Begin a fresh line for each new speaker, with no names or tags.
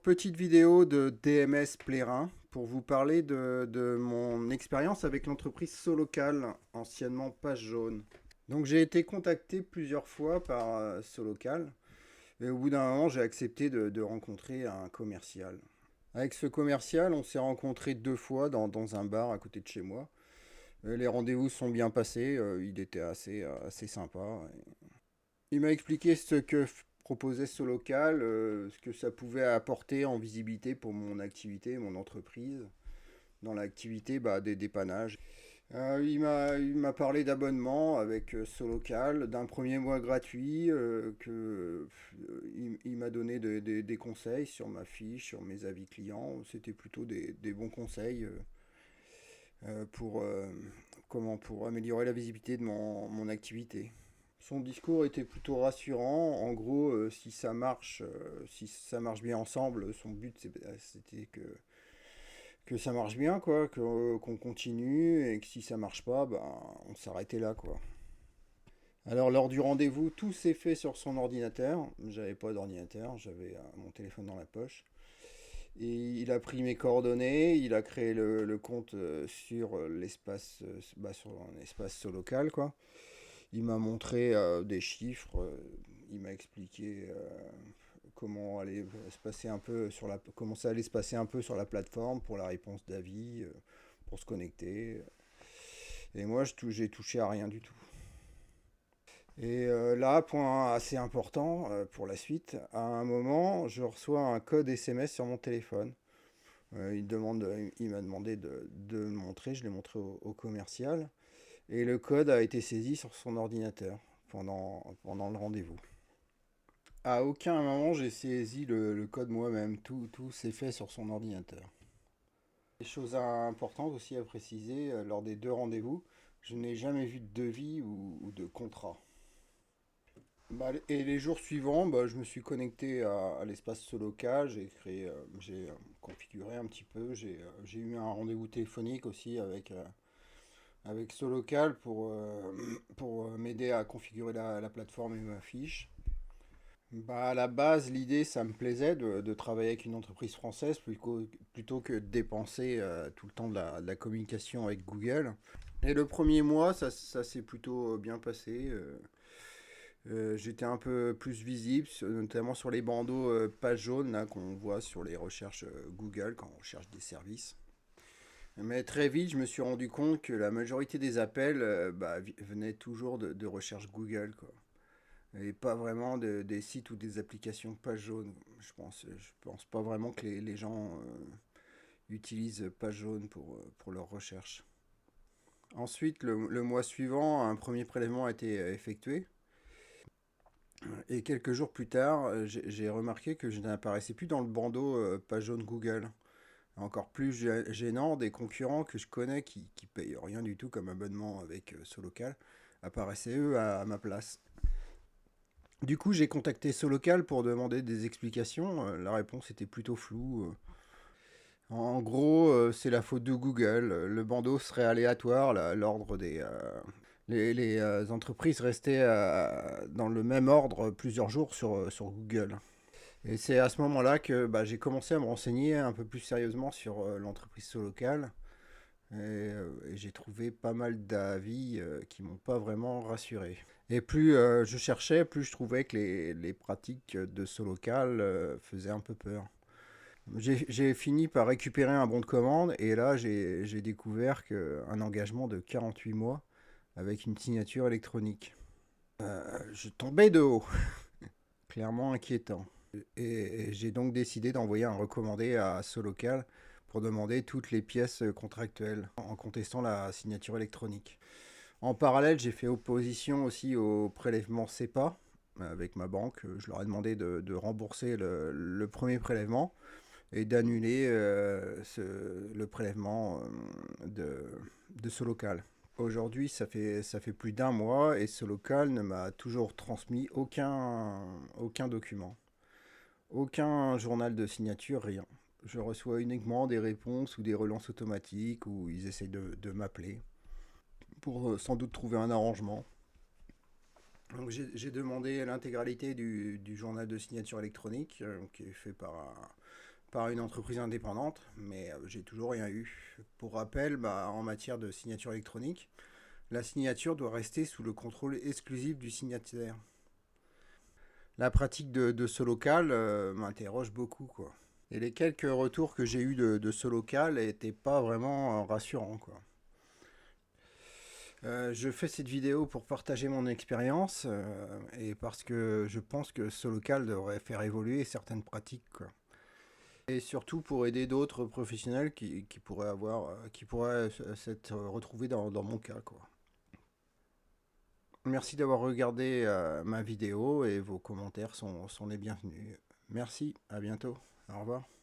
petite vidéo de DMS Plérin pour vous parler de mon expérience avec l'entreprise Solocal, anciennement Page Jaune. Donc j'ai été contacté plusieurs fois par Solocal et au bout d'un moment j'ai accepté de rencontrer un commercial. Avec ce commercial, on s'est rencontrés deux fois dans un bar à côté de chez moi. Les rendez-vous sont bien passés, il était assez sympa. Il m'a expliqué ce que proposait ce local, ce que ça pouvait apporter en visibilité pour mon activité, mon entreprise, dans l'activité des dépannages. Il m'a parlé d'abonnement avec ce local, d'un premier mois gratuit, il m'a donné des conseils sur ma fiche, sur mes avis clients. C'était plutôt des bons conseils pour, pour améliorer la visibilité de mon activité. Son discours était plutôt rassurant. En gros, si ça marche bien ensemble, son but c'était que ça marche bien, quoi, qu'on continue, et que si ça marche pas, on s'arrêtait là, quoi. Alors, lors du rendez-vous, tout s'est fait sur son ordinateur. J'avais pas d'ordinateur, j'avais mon téléphone dans la poche. Et il a pris mes coordonnées, il a créé le compte sur l'espace, sur un espace local, quoi. Il m'a montré des chiffres, il m'a expliqué comment ça allait se passer un peu sur la plateforme pour la réponse d'avis, pour se connecter. Et moi, j'ai touché à rien du tout. Et là, point assez important pour la suite, à un moment, je reçois un code SMS sur mon téléphone. Il m'a demandé de le montrer, je l'ai montré au commercial. Et le code a été saisi sur son ordinateur pendant le rendez-vous. À aucun moment j'ai saisi le code moi-même, tout s'est fait sur son ordinateur. Des choses importantes aussi à préciser, lors des deux rendez-vous, je n'ai jamais vu de devis ou de contrat. Et les jours suivants, je me suis connecté à l'espace local, j'ai configuré un petit peu, j'ai eu un rendez-vous téléphonique aussi avec Solocal pour m'aider à configurer la plateforme et ma fiche. À la base, l'idée, ça me plaisait de travailler avec une entreprise française plutôt que de dépenser tout le temps de la communication avec Google. Et le premier mois, ça s'est plutôt bien passé. J'étais un peu plus visible, notamment sur les bandeaux pages jaunes là, qu'on voit sur les recherches Google quand on cherche des services. Mais très vite, je me suis rendu compte que la majorité des appels venaient toujours de recherches Google, quoi. Et pas vraiment des sites ou des applications page jaune. Je pense pas vraiment que les gens utilisent page jaune pour leurs recherches. Ensuite, le mois suivant, un premier prélèvement a été effectué. Et quelques jours plus tard, j'ai remarqué que je n'apparaissais plus dans le bandeau page jaune Google. Encore plus gênant, des concurrents que je connais qui payent rien du tout comme abonnement avec Solocal apparaissaient eux à ma place. Du coup, j'ai contacté Solocal pour demander des explications. La réponse était plutôt floue. En gros, c'est la faute de Google. Le bandeau serait aléatoire. L'ordre les entreprises restaient dans le même ordre plusieurs jours sur Google. Et c'est à ce moment-là que j'ai commencé à me renseigner un peu plus sérieusement sur l'entreprise Solocal. Et j'ai trouvé pas mal d'avis qui m'ont pas vraiment rassuré. Et plus je cherchais, plus je trouvais que les pratiques de Solocal faisaient un peu peur. J'ai fini par récupérer un bon de commande et là j'ai découvert un engagement de 48 mois avec une signature électronique. Je tombais de haut, clairement inquiétant. Et j'ai donc décidé d'envoyer un recommandé à Solocal pour demander toutes les pièces contractuelles en contestant la signature électronique. En parallèle, j'ai fait opposition aussi au prélèvement CEPA avec ma banque. Je leur ai demandé de rembourser le premier prélèvement et d'annuler le prélèvement de Solocal. Aujourd'hui, ça fait plus d'un mois et Solocal ne m'a toujours transmis aucun document. Aucun journal de signature, rien. Je reçois uniquement des réponses ou des relances automatiques où ils essayent de m'appeler pour sans doute trouver un arrangement. Donc j'ai demandé l'intégralité du journal de signature électronique qui est fait par par une entreprise indépendante, mais j'ai toujours rien eu. Pour rappel, en matière de signature électronique, la signature doit rester sous le contrôle exclusif du signataire. La pratique de ce local m'interroge beaucoup, quoi. Et les quelques retours que j'ai eus de ce local n'étaient pas vraiment rassurants, quoi. Je fais cette vidéo pour partager mon expérience et parce que je pense que ce local devrait faire évoluer certaines pratiques, quoi. Et surtout pour aider d'autres professionnels qui pourraient qui pourraient s'être retrouvés dans mon cas, quoi. Merci d'avoir regardé ma vidéo et vos commentaires sont les bienvenus. Merci, à bientôt. Au revoir.